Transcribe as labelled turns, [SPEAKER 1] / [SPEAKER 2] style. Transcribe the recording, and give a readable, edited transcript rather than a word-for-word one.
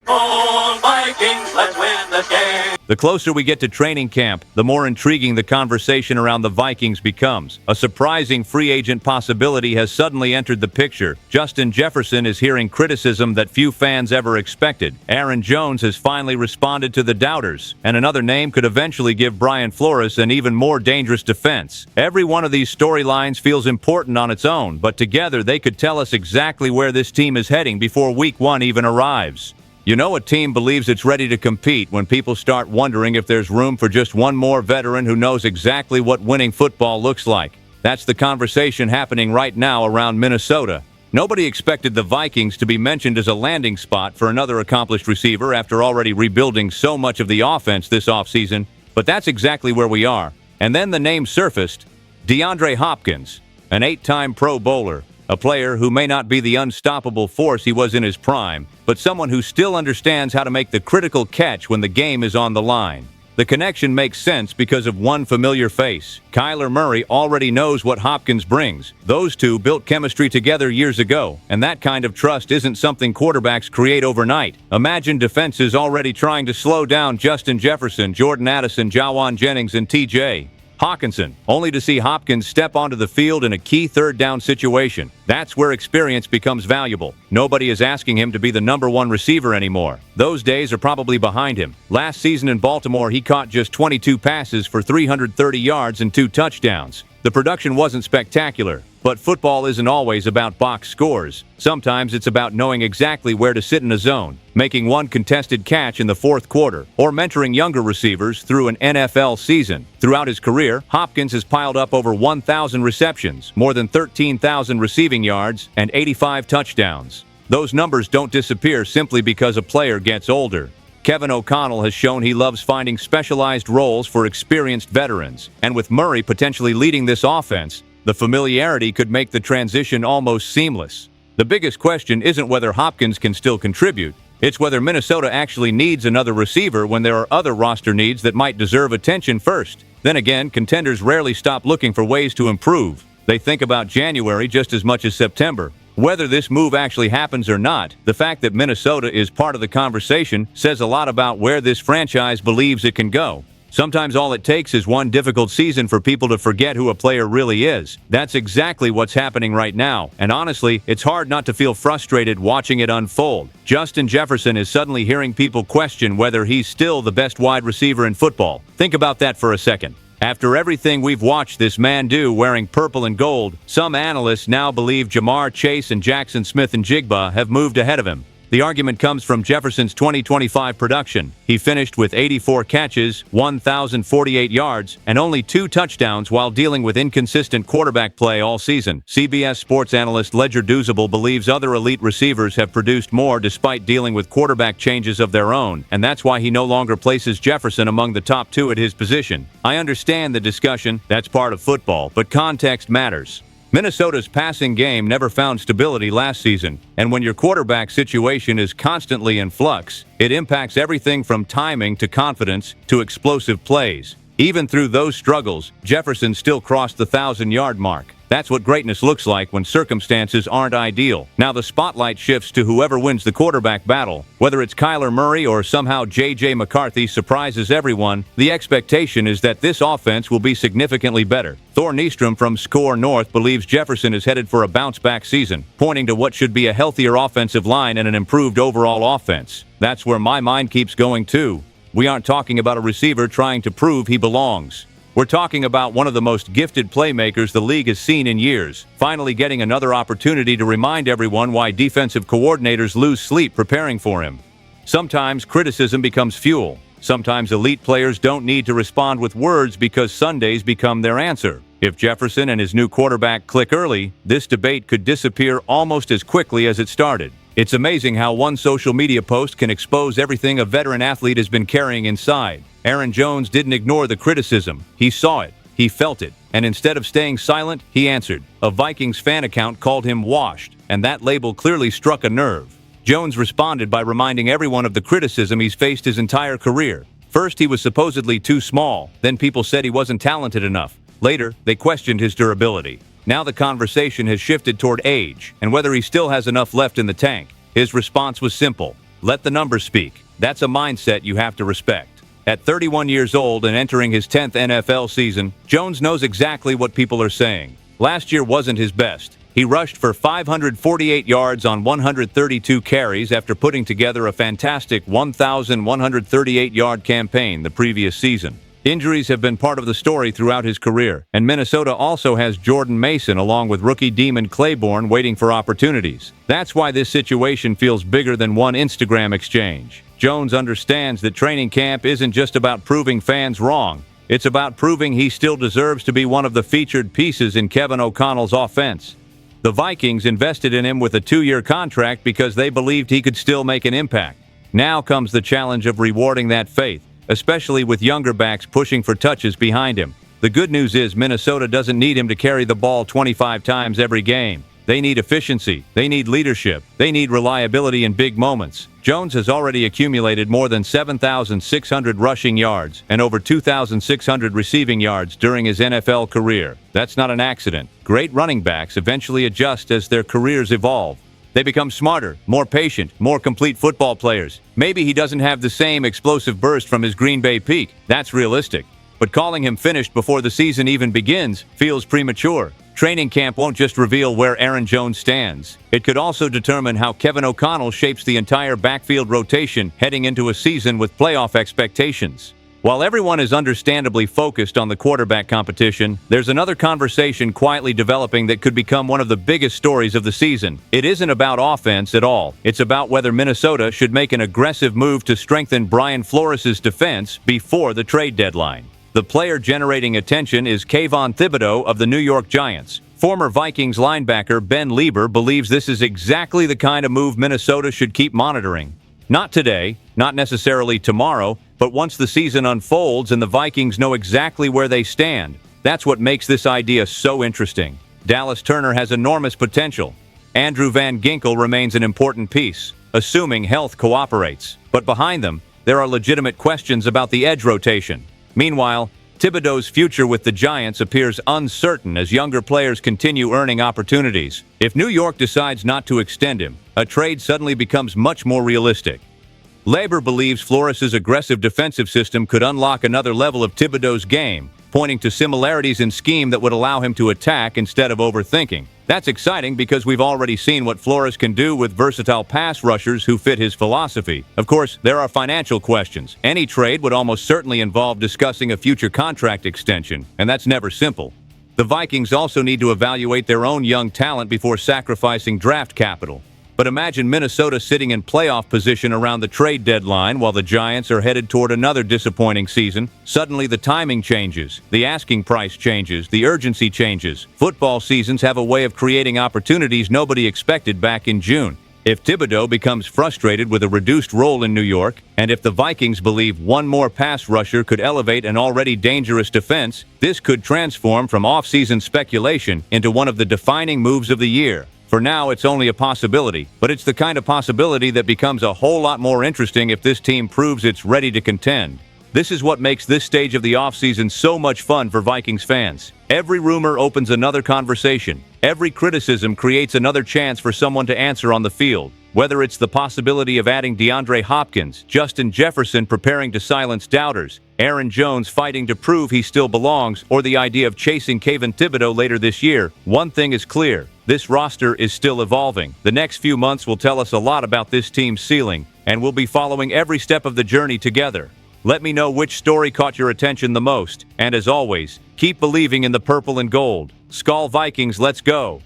[SPEAKER 1] Oh, Vikings, let's win this game.
[SPEAKER 2] The closer we get to training camp, the more intriguing the conversation around the Vikings becomes. A surprising free agent possibility has suddenly entered the picture. Justin Jefferson is hearing criticism that few fans ever expected. Aaron Jones has finally responded to the doubters, and another name could eventually give Brian Flores an even more dangerous defense. Every one of these storylines feels important on its own, but together they could tell us exactly where this team is heading before Week 1 even arrives. You know a team believes it's ready to compete when people start wondering if there's room for just one more veteran who knows exactly what winning football looks like. That's the conversation happening right now around Minnesota. Nobody expected the Vikings to be mentioned as a landing spot for another accomplished receiver after already rebuilding so much of the offense this offseason, but that's exactly where we are. And then the name surfaced: DeAndre Hopkins, an 8-time Pro Bowler. A player who may not be the unstoppable force he was in his prime, but someone who still understands how to make the critical catch when the game is on the line. The connection makes sense because of one familiar face. Kyler Murray already knows what Hopkins brings. Those two built chemistry together years ago, and that kind of trust isn't something quarterbacks create overnight. Imagine defenses already trying to slow down Justin Jefferson, Jordan Addison, Jawan Jennings, and T.J. Hawkinson, only to see Hopkins step onto the field in a key third-down situation. That's where experience becomes valuable. Nobody is asking him to be the number one receiver anymore. Those days are probably behind him. Last season in Baltimore, he caught just 22 passes for 330 yards and 2 touchdowns. The production wasn't spectacular, but football isn't always about box scores. Sometimes it's about knowing exactly where to sit in a zone, making one contested catch in the fourth quarter, or mentoring younger receivers through an NFL season. Throughout his career, Hopkins has piled up over 1,000 receptions, more than 13,000 receiving yards, and 85 touchdowns. Those numbers don't disappear simply because a player gets older. Kevin O'Connell has shown he loves finding specialized roles for experienced veterans, and with Murray potentially leading this offense, the familiarity could make the transition almost seamless. The biggest question isn't whether Hopkins can still contribute. It's whether Minnesota actually needs another receiver when there are other roster needs that might deserve attention first. Then again, contenders rarely stop looking for ways to improve. They think about January just as much as September. Whether this move actually happens or not, the fact that Minnesota is part of the conversation says a lot about where this franchise believes it can go. Sometimes all it takes is one difficult season for people to forget who a player really is. That's exactly what's happening right now, and honestly, it's hard not to feel frustrated watching it unfold. Justin Jefferson is suddenly hearing people question whether he's still the best wide receiver in football. Think about that for a second. After everything we've watched this man do wearing purple and gold, some analysts now believe Jamar Chase and Jackson Smith-Njigba have moved ahead of him. The argument comes from Jefferson's 2025 production. He finished with 84 catches, 1,048 yards, and only 2 touchdowns while dealing with inconsistent quarterback play all season. CBS sports analyst Ledger Douzable believes other elite receivers have produced more despite dealing with quarterback changes of their own, and that's why he no longer places Jefferson among the top 2 at his position. I understand the discussion, that's part of football, but context matters. Minnesota's passing game never found stability last season, and when your quarterback situation is constantly in flux, it impacts everything from timing to confidence to explosive plays. Even through those struggles, Jefferson still crossed the 1,000-yard mark. That's what greatness looks like when circumstances aren't ideal. Now the spotlight shifts to whoever wins the quarterback battle. Whether it's Kyler Murray or somehow J.J. McCarthy surprises everyone, the expectation is that this offense will be significantly better. Thor Nystrom from SKOL North believes Jefferson is headed for a bounce-back season, pointing to what should be a healthier offensive line and an improved overall offense. That's where my mind keeps going too. We aren't talking about a receiver trying to prove he belongs. We're talking about one of the most gifted playmakers the league has seen in years, finally getting another opportunity to remind everyone why defensive coordinators lose sleep preparing for him. Sometimes criticism becomes fuel. Sometimes elite players don't need to respond with words because Sundays become their answer. If Jefferson and his new quarterback click early, this debate could disappear almost as quickly as it started. It's amazing how one social media post can expose everything a veteran athlete has been carrying inside. Aaron Jones didn't ignore the criticism. He saw it. He felt it. And instead of staying silent, he answered. A Vikings fan account called him washed, and that label clearly struck a nerve. Jones responded by reminding everyone of the criticism he's faced his entire career. First, he was supposedly too small. Then people said he wasn't talented enough. Later, they questioned his durability. Now the conversation has shifted toward age and whether he still has enough left in the tank. His response was simple. Let the numbers speak. That's a mindset you have to respect. At 31 years old and entering his 10th NFL season, Jones knows exactly what people are saying. Last year wasn't his best. He rushed for 548 yards on 132 carries after putting together a fantastic 1,138-yard campaign the previous season. Injuries have been part of the story throughout his career, and Minnesota also has Jordan Mason along with rookie Demon Claiborne waiting for opportunities. That's why this situation feels bigger than one Instagram exchange. Jones understands that training camp isn't just about proving fans wrong. It's about proving he still deserves to be one of the featured pieces in Kevin O'Connell's offense. The Vikings invested in him with a 2-year contract because they believed he could still make an impact. Now comes the challenge of rewarding that faith, especially with younger backs pushing for touches behind him. The good news is Minnesota doesn't need him to carry the ball 25 times every game. They need efficiency, they need leadership, they need reliability in big moments. Jones has already accumulated more than 7,600 rushing yards and over 2,600 receiving yards during his NFL career. That's not an accident. Great running backs eventually adjust as their careers evolve. They become smarter, more patient, more complete football players. Maybe he doesn't have the same explosive burst from his Green Bay peak. That's realistic. But calling him finished before the season even begins feels premature. Training camp won't just reveal where Aaron Jones stands. It could also determine how Kevin O'Connell shapes the entire backfield rotation heading into a season with playoff expectations. While everyone is understandably focused on the quarterback competition, there's another conversation quietly developing that could become one of the biggest stories of the season. It isn't about offense at all. It's about whether Minnesota should make an aggressive move to strengthen Brian Flores' defense before the trade deadline. The player generating attention is Kayvon Thibodeau of the New York Giants. Former Vikings linebacker Ben Lieber believes this is exactly the kind of move Minnesota should keep monitoring. Not today, not necessarily tomorrow, but once the season unfolds and the Vikings know exactly where they stand. That's what makes this idea so interesting. Dallas Turner has enormous potential. Andrew Van Ginkel remains an important piece, assuming health cooperates. But behind them, there are legitimate questions about the edge rotation. Meanwhile, Thibodeau's future with the Giants appears uncertain as younger players continue earning opportunities. If New York decides not to extend him, a trade suddenly becomes much more realistic. Lieber believes Flores' aggressive defensive system could unlock another level of Thibodeau's game, pointing to similarities in scheme that would allow him to attack instead of overthinking. That's exciting because we've already seen what Flores can do with versatile pass rushers who fit his philosophy. Of course, there are financial questions. Any trade would almost certainly involve discussing a future contract extension, and that's never simple. The Vikings also need to evaluate their own young talent before sacrificing draft capital. But imagine Minnesota sitting in playoff position around the trade deadline while the Giants are headed toward another disappointing season. Suddenly the timing changes, the asking price changes, the urgency changes. Football seasons have a way of creating opportunities nobody expected back in June. If Thibodeau becomes frustrated with a reduced role in New York, and if the Vikings believe one more pass rusher could elevate an already dangerous defense, this could transform from off-season speculation into one of the defining moves of the year. For now, it's only a possibility, but it's the kind of possibility that becomes a whole lot more interesting if this team proves it's ready to contend. This is what makes this stage of the offseason so much fun for Vikings fans. Every rumor opens another conversation. Every criticism creates another chance for someone to answer on the field. Whether it's the possibility of adding DeAndre Hopkins, Justin Jefferson preparing to silence doubters, Aaron Jones fighting to prove he still belongs, or the idea of chasing Kayvon Thibodeau later this year, one thing is clear. This roster is still evolving. The next few months will tell us a lot about this team's ceiling, and we'll be following every step of the journey together. Let me know which story caught your attention the most, and as always, keep believing in the purple and gold. SKOL Vikings, let's go!